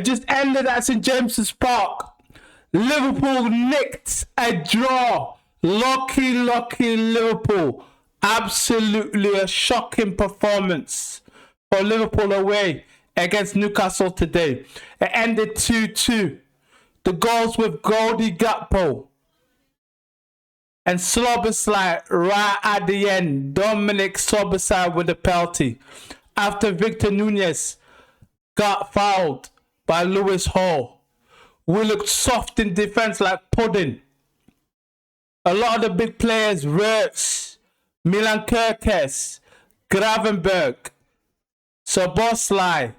Just ended at St James's Park. Liverpool nicked a draw. Lucky Liverpool. Absolutely a shocking performance for Liverpool away against Newcastle today. It ended 2-2. The goals with Cody, Gakpo and Slobosly right at the end. Dominic Slobosly with the penalty. After Victor Nunez got fouled by Lewis Hall. We looked soft in defense like pudding. A lot of the big players, Wirtz, Milan Kirkes, Gravenberg, Slobosly,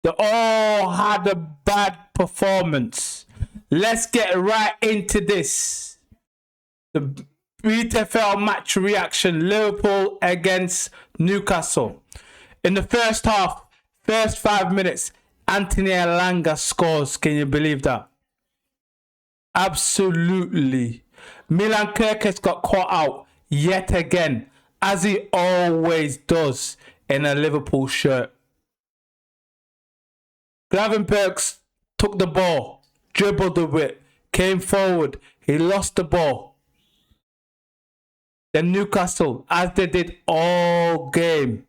they all had a bad performance. Let's get right into this. The BTFL match reaction, Liverpool against Newcastle. In the first half, first 5 minutes, Anthony Elanga scores. Can you believe that? Absolutely. Milan Kirkes got caught out yet again, as he always does in a Liverpool shirt. Gravenberg took the ball, dribbled a bit, came forward. He lost the ball. Then Newcastle, as they did all game,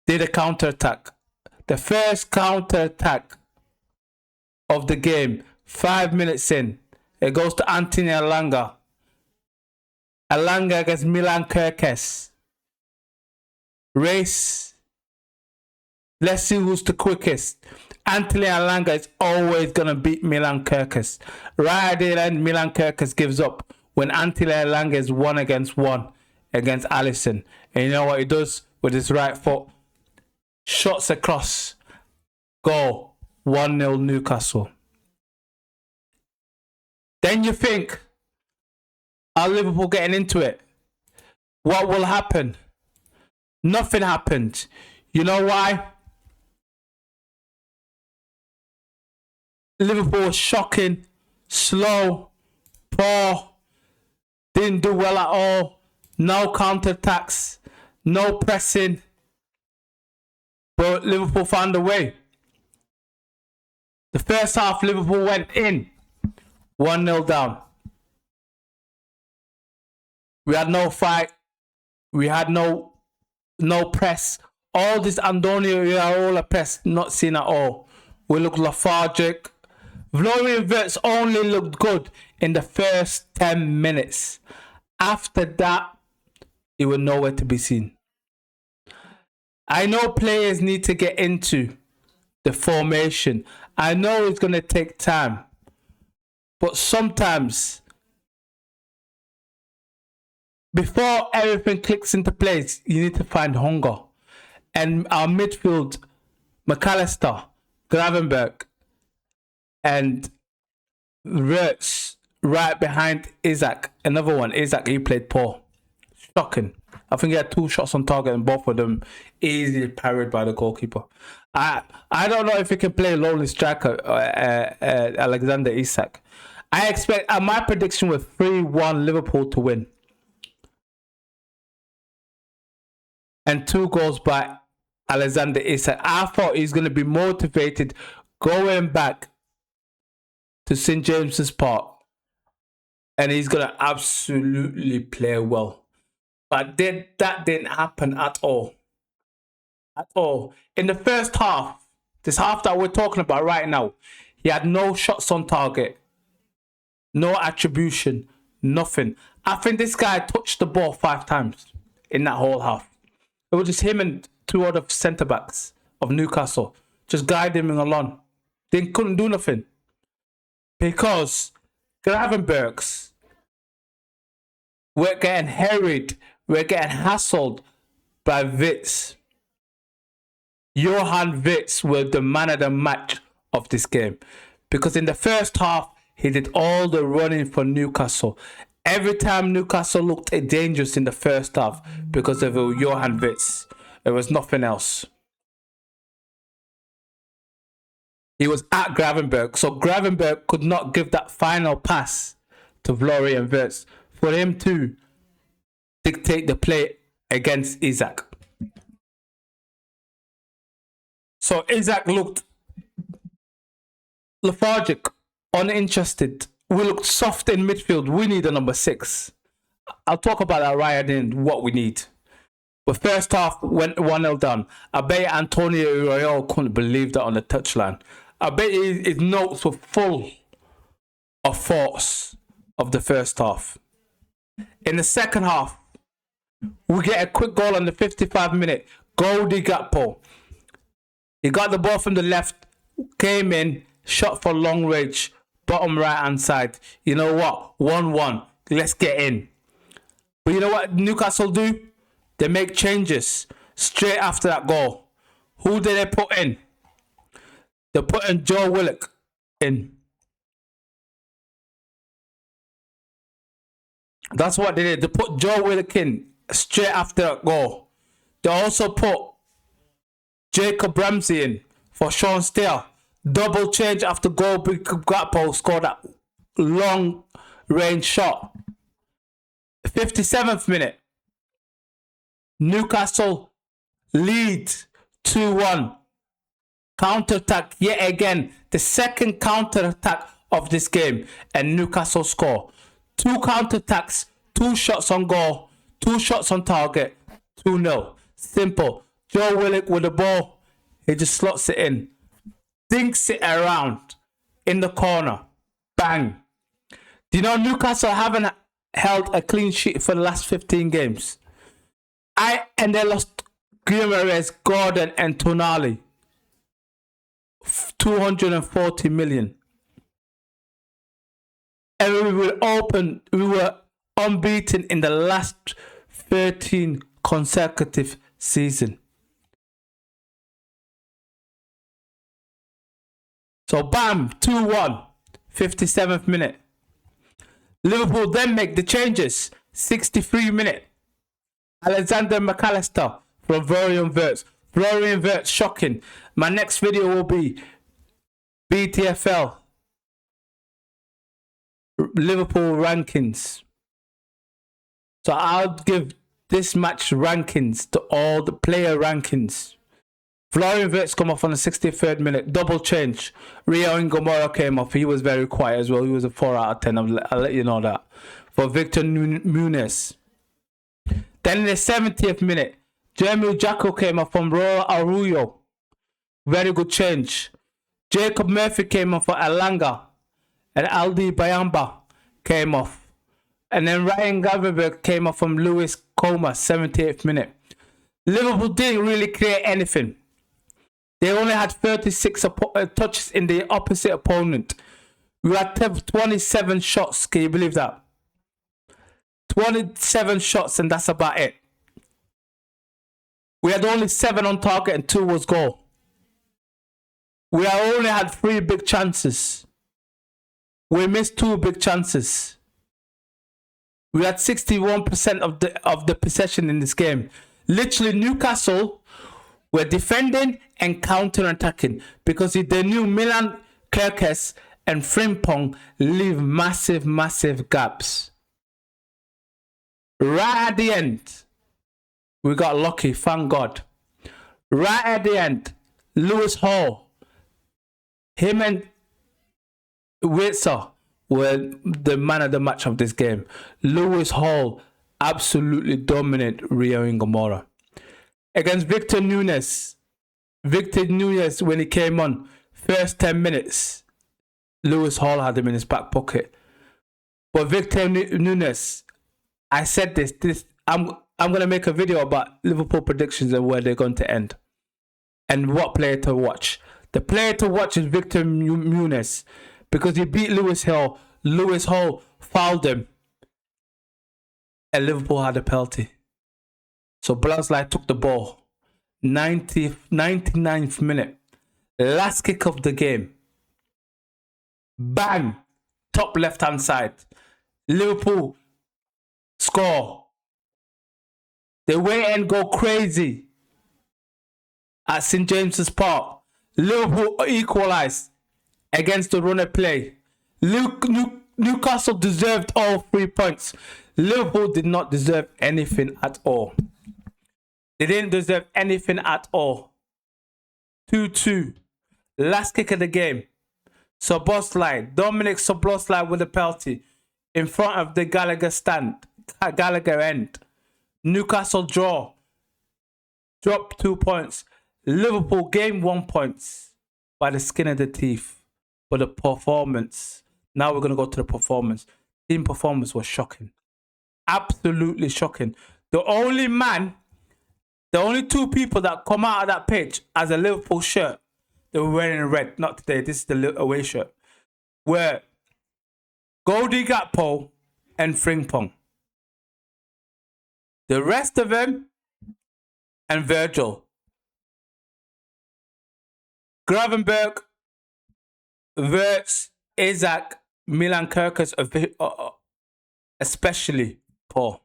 did a counter-attack. The first counter-attack of the game, 5 minutes in, it goes to Anthony Elanga. Elanga against Milan Kirkes. Race. Let's see who's the quickest. Anthony Elanga is always going to beat Milan Kirkes. Right at the end, Milan Kirkes gives up when Anthony Elanga is 1-against-1 against Alisson. And you know what he does with his right foot? Shots across. Goal. 1-0 Newcastle. Then you think, are Liverpool getting into it? What will happen? Nothing happened. You know why? Liverpool was shocking, slow, poor, didn't do well at all. No counter-attacks, no pressing. But Liverpool found a way. The first half, Liverpool went in. 1-0 down. We had no fight. We had no press. All this Antonio Iraola press, not seen at all. We looked lethargic. Florian Wirtz only looked good in the first 10 minutes. After that, he was nowhere to be seen. I know players need to get into the formation. I know it's going to take time. But sometimes, before everything clicks into place, you need to find hunger. And our midfield, McAllister, Gravenberg, and Wirtz right behind Isaac. Another one, Isaac, he played poor. Shocking. I think he had 2 shots on target and both of them easily parried by the goalkeeper. I don't know if he can play lonely striker, Alexander Isak. I expect, my prediction was 3-1 Liverpool to win. And 2 goals by Alexander Isak. I thought he's going to be motivated going back to St James's Park. And he's going to absolutely play well. But that didn't happen at all. At all. In the first half, this half that we're talking about right now, he had no shots on target. No attribution. Nothing. I think this guy touched the ball 5 times in that whole half. It was just him and 2 other centre-backs of Newcastle. Just guiding him along. They couldn't do nothing. Because Gravenbergs were getting harried. We're getting hassled by Wirtz. Johan Wirtz was the man of the match of this game. Because in the first half, he did all the running for Newcastle. Every time Newcastle looked dangerous in the first half because of Johan Wirtz. It was nothing else. He was at Gravenberg. So Gravenberg could not give that final pass to Florian Wirtz for him to dictate the play against Isaac. So Isaac looked lethargic, uninterested. We looked soft in midfield. We need a number 6. I'll talk about that right in what we need. But first half went 1-0 down. I bet Antonio Royal couldn't believe that on the touchline. I bet his notes were full of thoughts of the first half. In the second half, we get a quick goal on the 55th minute. Cody Gakpo. He got the ball from the left, came in, shot for long range, bottom right hand side. You know what? 1-1. Let's get in. But you know what Newcastle do? They make changes straight after that goal. Who did they put in? They put in Joe Willock in. That's what they did. They put Joe Willock in straight after that goal. They also put Jacob Ramsey in for Sean Steele. Double change after goal. Gakpo scored that long range shot. 57th minute. Newcastle lead 2-1. Counter-attack yet again. The second counter-attack of this game. And Newcastle score. 2 counter-attacks, 2 shots on goal, 2 shots on target, 2-0. Simple. Joe Willock with the ball. He just slots it in. Dinks it around in the corner. Bang. Do you know Newcastle haven't held a clean sheet for the last 15 games? And they lost Guimaraes, Gordon and Tonali. 240 million. And we were unbeaten in the last 13 consecutive season. So bam, 2-1, 57th minute. Liverpool then make the changes. 63 minute. Alexander McAllister from Florian Wirtz. Florian Wirtz, shocking. My next video will be BTFL Liverpool rankings. So I'll give this match rankings to all the player rankings. Florian Wirtz come off on the 63rd minute. Double change. Rio Ingomora came off. He was very quiet as well. He was a 4 out of 10. I'll let you know that. For Victor Muniz. Then in the 70th minute, Jeremy Jacko came off from Royal Arroyo. Very good change. Jacob Murphy came off for Elanga. And Aldi Bayamba came off. And then Ryan Gravenberch came off from Lewis Coma, 78th minute. Liverpool didn't really create anything. They only had 36 touches in the opposite opponent. We had 27 shots. Can you believe that? 27 shots and that's about it. We had only 7 on target and 2 was goal. We only had 3 big chances. We missed 2 big chances. We had 61% of the possession in this game. Literally, Newcastle were defending and counter-attacking because they knew Milan Kerkez and Frimpong leave massive gaps. Right at the end, we got lucky, thank God. Right at the end, Lewis Hall, him and Witzer were the man of the match of this game. Lewis Hall absolutely dominant Rio Ingomora. Against Victor Nunez, when he came on, first 10 minutes, Lewis Hall had him in his back pocket. But Victor Nunez, I said this I'm going to make a video about Liverpool predictions and where they're going to end. And what player to watch. The player to watch is Victor Nunez. Because he beat Lewis Hall. Lewis Hall fouled him. And Liverpool had a penalty. So Blasley took the ball. 99th minute. Last kick of the game. Bang. Top left hand side. Liverpool score. They wait and go crazy at St. James's Park. Liverpool equalised against the run of play. Newcastle deserved all 3 points. Liverpool did not deserve anything at all. They didn't deserve anything at all 2-2. Last kick of the game. Szoboszlai, Dominic Szoboszlai with a penalty in front of the Gallagher end. Newcastle draw. Drop 2 points. Liverpool gain 1 point by the skin of the teeth. But the performance. Now we're going to go to the performance. Team performance was shocking. Absolutely shocking. The only two people that come out of that pitch as a Liverpool shirt, they were wearing red. Not today. This is the away shirt. Were Cody, Gakpo, and Frimpong. The rest of them, and Virgil. Gravenberg, Wirtz, Isaac, Milan Kirkus, especially poor.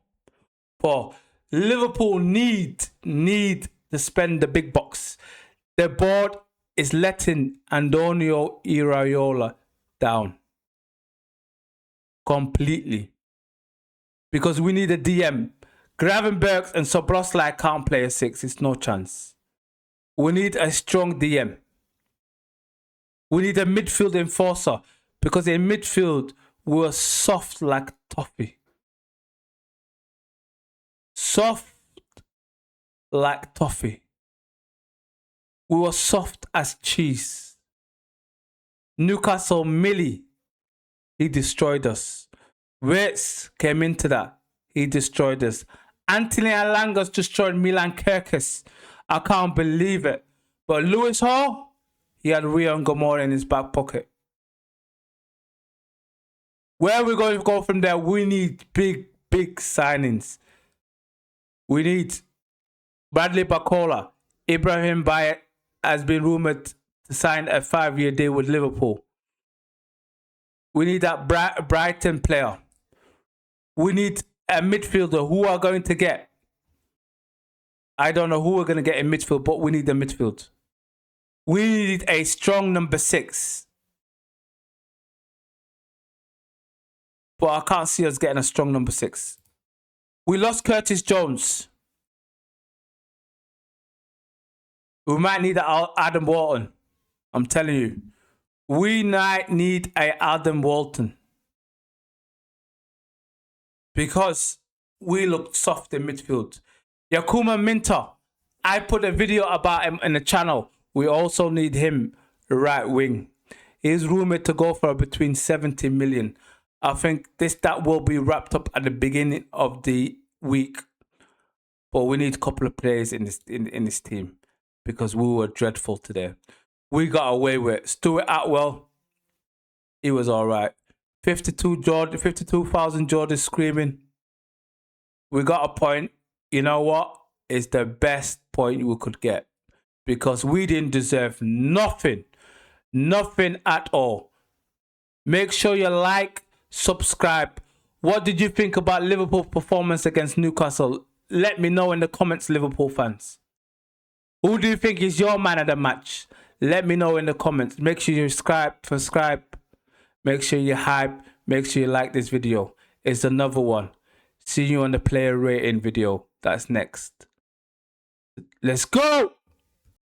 Liverpool need to spend the big bucks. The board is letting Antonio Iraola down completely because we need a DM. Gravenberg and Szoboszlai can't play a 6. It's no chance. We need a strong DM. We need a midfield enforcer because in midfield we're soft like toffee. Soft like toffee. We were soft as cheese. Newcastle Millie, he destroyed us. Wirtz came into that. He destroyed us. Anthony Elanga's destroyed Milan Kirkus. I can't believe it. But Lewis Hall, he had Rio and Gomorrah in his back pocket. Where are we going to go from there? We need big signings. We need Bradley Barcola. Ibrahim Bayet has been rumoured to sign a 5-year deal with Liverpool. We need that Brighton player. We need a midfielder. Who are going to get? I don't know who we're going to get in midfield, but we need a midfield. We need a strong number 6. But I can't see us getting a strong number 6. We lost Curtis Jones. We might need Adam Walton. I'm telling you. We might need a Adam Walton. Because we look soft in midfield. Yakuma Minter. I put a video about him in the channel. We also need him right wing. He's rumoured to go for between 70 million. I think that will be wrapped up at the beginning of the week. But we need a couple of players in this team. Because we were dreadful today. We got away with it. Stuart Atwell, he was all right. 52,000 Jordan screaming. We got a point. You know what? It's the best point we could get. Because we didn't deserve nothing. Nothing at all. Make sure you like, subscribe. What did you think about Liverpool's performance against Newcastle? Let me know in the comments, Liverpool fans. Who do you think is your man of the match? Let me know in the comments. Make sure you subscribe. Make sure you hype. Make sure you like this video. It's another one. See you on the player rating video. That's next. Let's go!